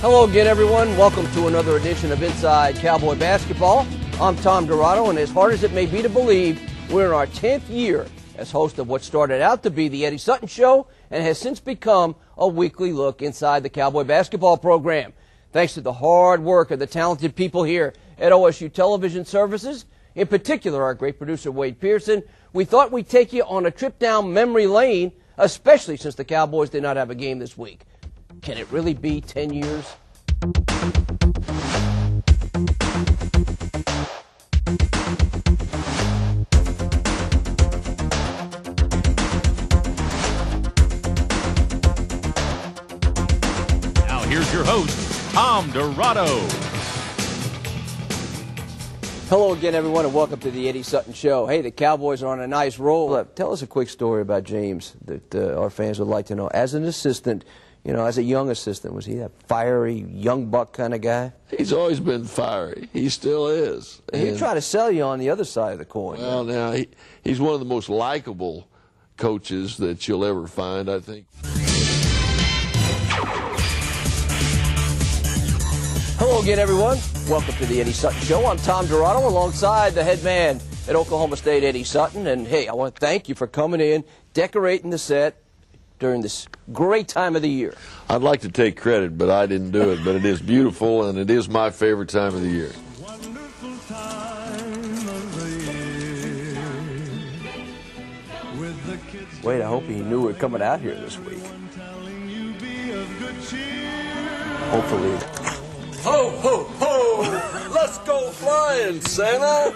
Hello again, everyone. Welcome to another edition of Inside Cowboy Basketball. I'm Tom Dirato, and as hard as it may be to believe, we're in our 10th year as host of what started out to be the Eddie Sutton Show and has since become a weekly look inside the Cowboy basketball program. Thanks to the hard work of the talented people here at OSU Television Services, in particular our great producer Wade Pearson, we thought we'd take you on a trip down memory lane, especially since the Cowboys did not have a game this week. Can it really be 10 years? Now here's your host, Tom Dirato. Hello again, everyone, and welcome to the Eddie Sutton Show. Hey, the Cowboys are on a nice roll. Tell us a quick story about James that our fans would like to know. As an assistant, you know, as a young assistant, was he that fiery, young buck kind of guy? He's always been fiery. He still is. He'd try to sell you on the other side of the coin. Well, now, he's one of the most likable coaches that you'll ever find, I think. Hello again, everyone. Welcome to the Eddie Sutton Show. I'm Tom Dirato alongside the head man at Oklahoma State, Eddie Sutton. And, hey, I want to thank you for coming in, decorating the set during this great time of the year. I'd like to take credit, but I didn't do it. But it is beautiful, and it is my favorite time of the year. Wait, I hope he knew we were coming out here this week. Hopefully. Ho, ho, ho! Let's go flying, Santa!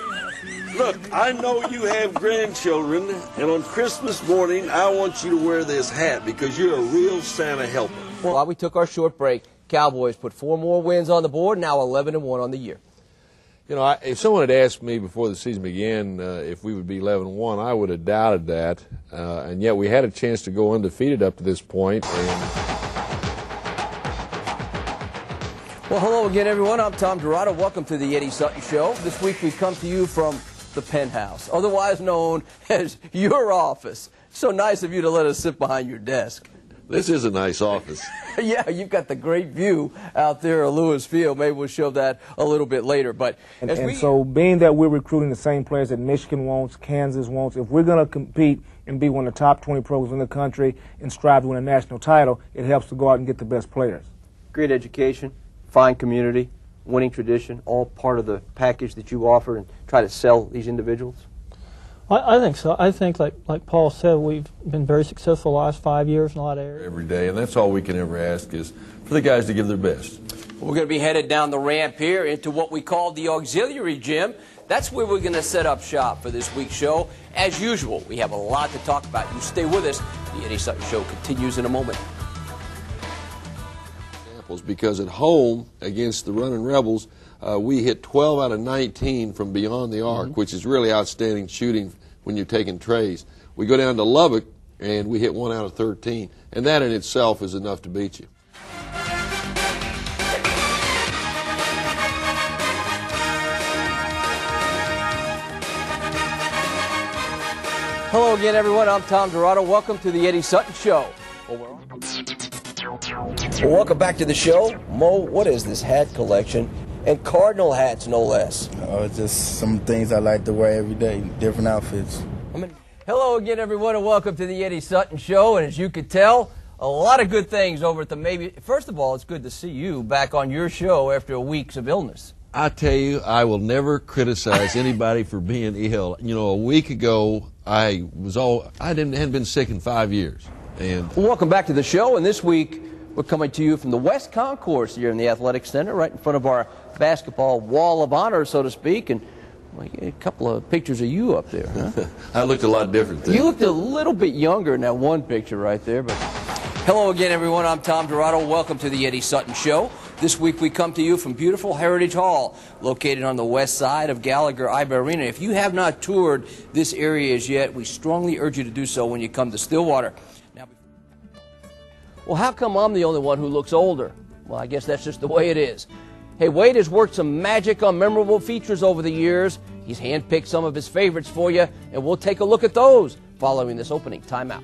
Look, I know you have grandchildren, and on Christmas morning, I want you to wear this hat because you're a real Santa helper. Well, while we took our short break, Cowboys put 4 more wins on the board, now 11-1 on the year. You know, if someone had asked me before the season began if we would be 11-1, I would have doubted that. And yet we had a chance to go undefeated up to this point. Well, hello again, everyone. I'm Tom Dirato. Welcome to the Eddie Sutton Show. This week we come to you from the penthouse, otherwise known as your office. So nice of you to let us sit behind your desk. This is a nice office. Yeah, you've got the great view out there at Lewis Field. Maybe we'll show that a little bit later. But so being that we're recruiting the same players that Michigan wants, Kansas wants, if we're going to compete and be one of the top 20 programs in the country and strive to win a national title, it helps to go out and get the best players. Great education, fine community, winning tradition, all part of the package that you offer and try to sell these individuals? I think so. I think, like Paul said, we've been very successful the last 5 years in a lot of areas. Every day, and that's all we can ever ask is for the guys to give their best. We're going to be headed down the ramp here into what we call the auxiliary gym. That's where we're going to set up shop for this week's show. As usual, we have a lot to talk about. You stay with us. The Eddie Sutton Show continues in a moment. Because at home against the running Rebels, we hit 12 out of 19 from beyond the arc, which is really outstanding shooting when you're taking trays. We go down to Lubbock and we hit 1 out of 13, and that in itself is enough to beat you. Hello again, everyone. I'm Tom Dirato. Welcome to the Eddie Sutton Show. Well, welcome back to the show. Mo, what is this hat collection? And Cardinal hats, no less. Oh, it's just some things I like to wear every day, different outfits. Hello again, everyone, and welcome to the Eddie Sutton Show. And as you could tell, a lot of good things over at the Maybe. First of all, it's good to see you back on your show after weeks of illness. I tell you, I will never criticize anybody for being ill. You know, a week ago, I hadn't been sick in 5 years. And well, welcome back to the show, and this week we're coming to you from the West Concourse here in the Athletic Center, right in front of our basketball wall of honor, so to speak, and a couple of pictures of you up there. Huh? I looked a lot different then. You looked a little bit younger in that one picture right there. But hello again, everyone. I'm Tom Dirato. Welcome to the Eddie Sutton Show. This week we come to you from beautiful Heritage Hall, located on the west side of Gallagher-Iba Arena. If you have not toured this area as yet, we strongly urge you to do so when you come to Stillwater. Well, how come I'm the only one who looks older? Well, I guess that's just the way it is. Hey, Wade has worked some magic on memorable features over the years. He's handpicked some of his favorites for you, and we'll take a look at those following this opening timeout.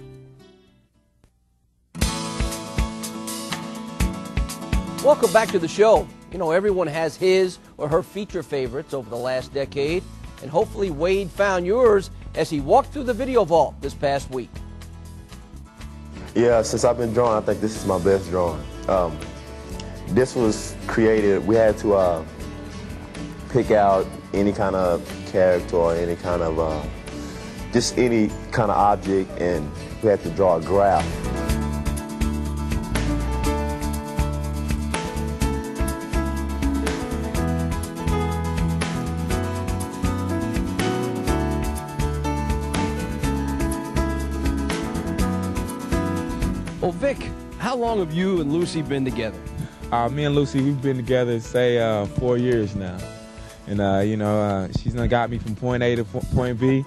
Welcome back to the show. You know, everyone has his or her feature favorites over the last decade, and hopefully Wade found yours as he walked through the video vault this past week. Yeah, since I've been drawing, I think this is my best drawing. This was created, we had to pick out any kind of character or any kind of, just any kind of object, and we had to draw a graph. Well, Vic, how long have you and Lucy been together? Me and Lucy, we've been together, say, 4 years now. And, you know, she's done got me from point A to point B.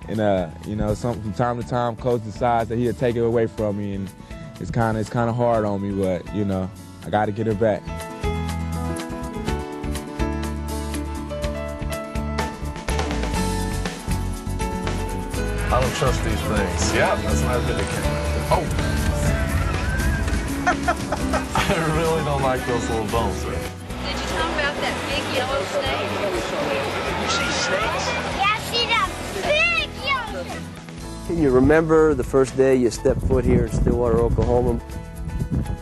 And, you know, from time to time, Coach decides that he'll take it away from me. And it's kind of hard on me, but, you know, I got to get her back. I don't trust these things. Yeah, that's not really camera. Oh. I really don't like those little bones there. Did you talk about that big yellow snake? You see snakes? Yeah, I see that big yellow snake. Can you remember the first day you stepped foot here in Stillwater, Oklahoma?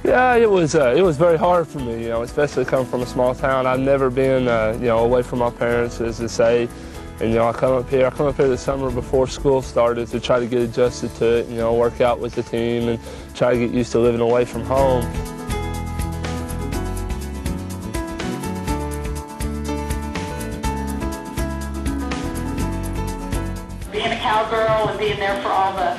Yeah, it was very hard for me, you know, especially coming from a small town. I've never been, you know, away from my parents, as they say. And, you know, I come up here the summer before school started to try to get adjusted to it, you know, work out with the team and try to get used to living away from home. Being a cowgirl and being there for all the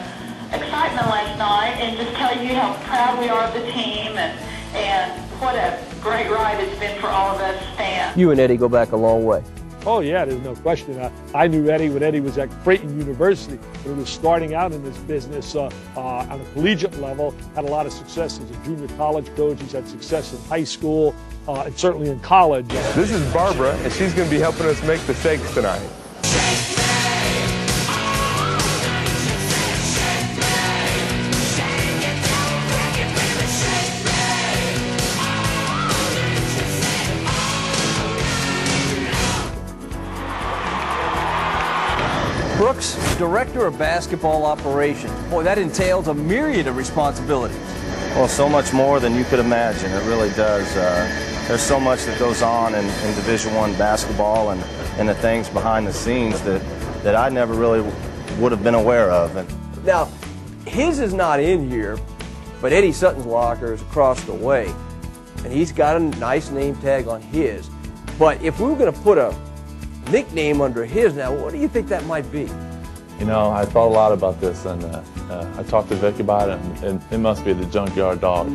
excitement last night, and just tell you how proud we are of the team and what a great ride it's been for all of us fans. You and Eddie go back a long way. Oh, yeah, there's no question. I knew Eddie when Eddie was at Creighton University, when he was starting out in this business on a collegiate level, had a lot of success as a junior college coach. He's had success in high school and certainly in college. This is Barbara, and she's going to be helping us make the shakes tonight. Brooks, Director of Basketball Operations. Boy, that entails a myriad of responsibilities. Well, so much more than you could imagine. It really does. There's so much that goes on in Division I basketball and the things behind the scenes that I never really would have been aware of. And now, his is not in here, but Eddie Sutton's locker is across the way, and he's got a nice name tag on his. But if we were going to put a nickname under his now, what do you think that might be? You know, I thought a lot about this, and I talked to Vic about it, and it must be the Junkyard Dog.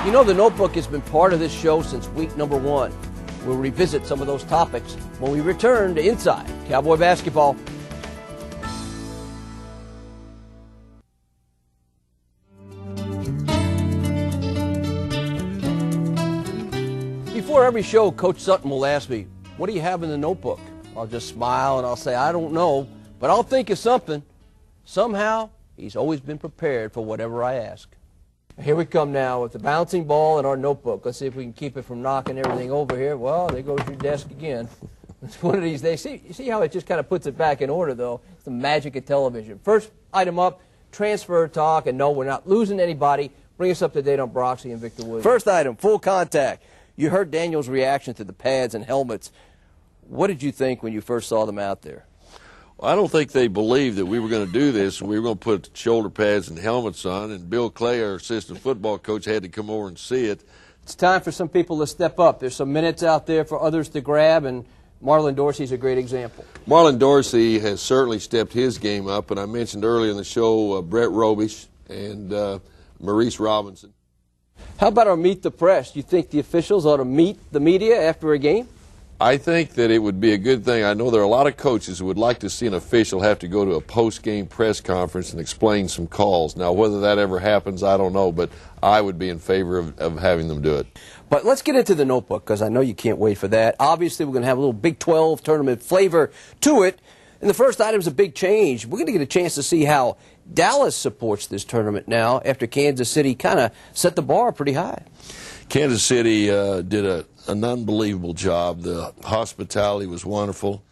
You know, the Notebook has been part of this show since week number 1. We'll revisit some of those topics when we return to Inside Cowboy Basketball. Before every show, Coach Sutton will ask me, what do you have in the notebook? I'll just smile and I'll say, I don't know, but I'll think of something. Somehow, he's always been prepared for whatever I ask. Here we come now with the bouncing ball and our notebook. Let's see if we can keep it from knocking everything over here. Well, there goes your desk again. It's one of these days. See how it just kind of puts it back in order, though? It's the magic of television. First item up, transfer talk, and no, we're not losing anybody. Bring us up to date on Broxy and Victor Williams. First item, full contact. You heard Daniel's reaction to the pads and helmets. What did you think when you first saw them out there? I don't think they believed that we were going to do this, and we were going to put shoulder pads and helmets on, and Bill Clay, our assistant football coach, had to come over and see it. It's time for some people to step up. There's some minutes out there for others to grab, and Marlon Dorsey's a great example. Marlon Dorsey has certainly stepped his game up, and I mentioned earlier in the show Brett Robish and Maurice Robinson. How about our Meet the Press? Do you think the officials ought to meet the media after a game? I think that it would be a good thing. I know there are a lot of coaches who would like to see an official have to go to a post-game press conference and explain some calls. Now, whether that ever happens, I don't know, but I would be in favor of having them do it. But let's get into the notebook, because I know you can't wait for that. Obviously, we're going to have a little Big 12 tournament flavor to it. And the first item is a big change. We're going to get a chance to see how Dallas supports this tournament now after Kansas City kind of set the bar pretty high. Kansas City did an unbelievable job. The hospitality was wonderful.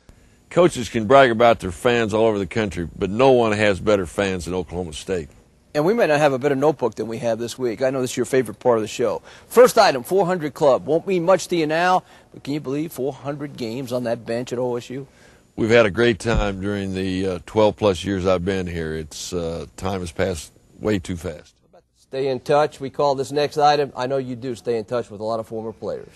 Coaches can brag about their fans all over the country, but no one has better fans than Oklahoma State. And we may not have a better notebook than we have this week. I know this is your favorite part of the show. First item, 400 Club. Won't mean much to you now, but can you believe 400 games on that bench at OSU? We've had a great time during the 12-plus years I've been here. It's time has passed way too fast. Stay in touch. We call this next item. I know you do stay in touch with a lot of former players.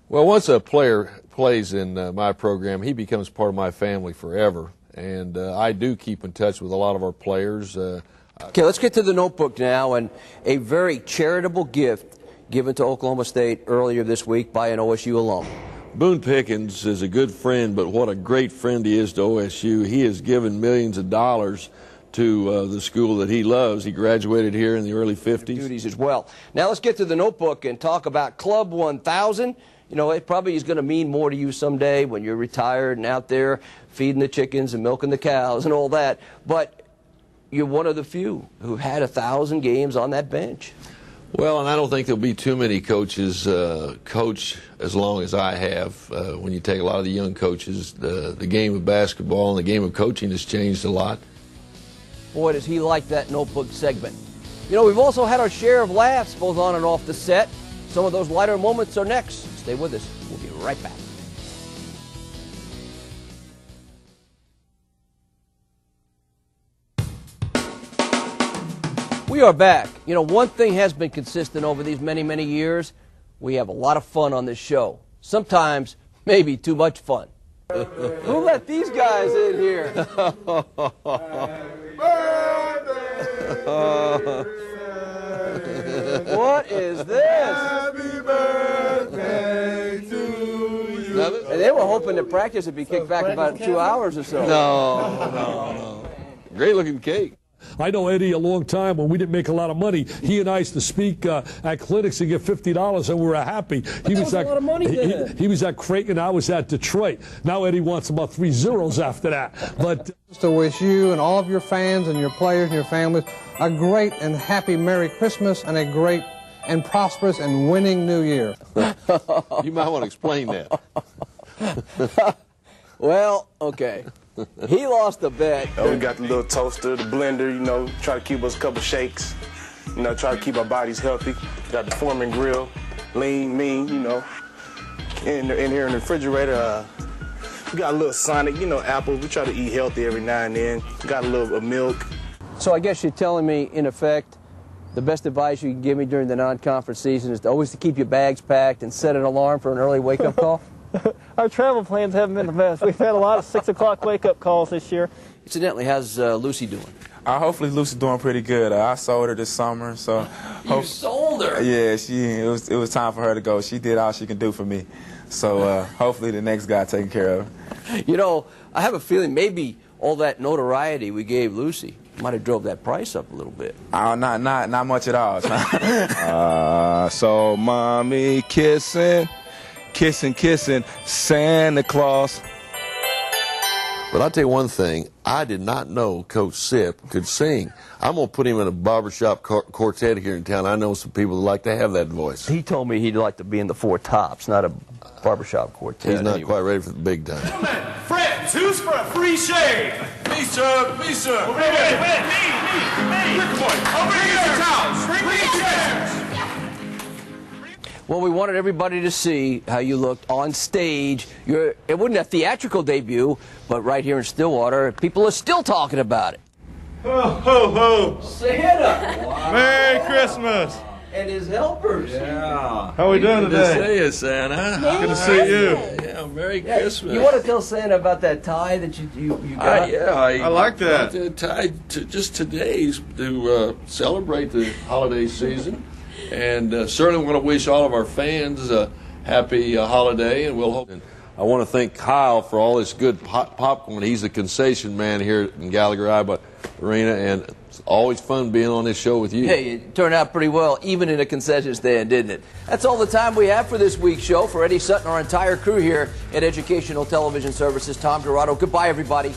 Well, once a player plays in my program, he becomes part of my family forever. And I do keep in touch with a lot of our players. Okay, let's get to the notebook now, and a very charitable gift given to Oklahoma State earlier this week by an OSU alum. Boone Pickens is a good friend, but what a great friend he is to OSU. He has given millions of dollars to the school that he loves. He graduated here in the early 50s. Duties as well. Now let's get to the notebook and talk about Club 1000. You know, it probably is going to mean more to you someday when you're retired and out there feeding the chickens and milking the cows and all that. But you're one of the few who've had 1,000 games on that bench. Well, and I don't think there'll be too many coaches coach as long as I have. When you take a lot of the young coaches, the game of basketball and the game of coaching has changed a lot. Boy, does he like that notebook segment. You know, we've also had our share of laughs both on and off the set. Some of those lighter moments are next. Stay with us. We'll be right back. We are back. You know, one thing has been consistent over these many, many years. We have a lot of fun on this show. Sometimes, maybe too much fun. Who let these guys in here? What is this? Happy birthday to you. And they were hoping the practice would be kicked back about 2 hours or so. No. Great looking cake. I know Eddie a long time when we didn't make a lot of money. He and I used to speak at clinics and get $50 and we were happy. He was a lot of money then. He was at Creighton, I was at Detroit. Now Eddie wants about 3 zeros after that. But just to wish you and all of your fans and your players and your families a great and happy Merry Christmas and a great and prosperous and winning New Year. You might want to explain that. Well, okay. He lost a bet. We got the little toaster, the blender, you know, try to keep us a couple shakes. You know, try to keep our bodies healthy. Got the Foreman grill, lean, mean, you know. In here in the refrigerator, we got a little Sonic, you know, apples. We try to eat healthy every now and then. Got a little milk. So I guess you're telling me, in effect, the best advice you can give me during the non-conference season is always to keep your bags packed and set an alarm for an early wake-up call? Our travel plans haven't been the best. We've had a lot of 6 o'clock wake-up calls this year. Incidentally, how's Lucy doing? Hopefully Lucy's doing pretty good. I sold her this summer, so. You sold her? Yeah, it was time for her to go. She did all she can do for me. So hopefully the next guy taking care of her. You know, I have a feeling maybe all that notoriety we gave Lucy might have drove that price up a little bit. Not much at all. So mommy kissing Santa Claus. But I'll tell you one thing, I did not know Coach Sip could sing. I'm going to put him in a barbershop quartet here in town. I know some people that like to have that voice. He told me he'd like to be in the Four Tops, not a barbershop quartet. He's not quite ready for the big time. Gentlemen, Fritz, who's for a free shave? Me, sir. Me, sir. Wait. Me. Quick boy. Over here. The towels. Bring me chairs. Well, we wanted everybody to see how you looked on stage. It wasn't a theatrical debut, but right here in Stillwater, people are still talking about it. Ho, ho, ho. Santa! Wow. Merry Christmas. and his helpers. Yeah. How are we doing today? Good to see you, Santa. Good to see you. Yeah, Merry Christmas. You want to tell Santa about that tie that you got? I like that. The tie just today to celebrate the holiday season, and certainly want to wish all of our fans a happy holiday, and we'll hope. I want to thank Kyle for all this good popcorn. He's the concession man here in Gallagher-Iba Arena, and it's always fun being on this show with you. Hey, it turned out pretty well, even in a concession stand, didn't it? That's all the time we have for this week's show. For Eddie Sutton, our entire crew here at Educational Television Services, Tom Dirato. Goodbye, everybody.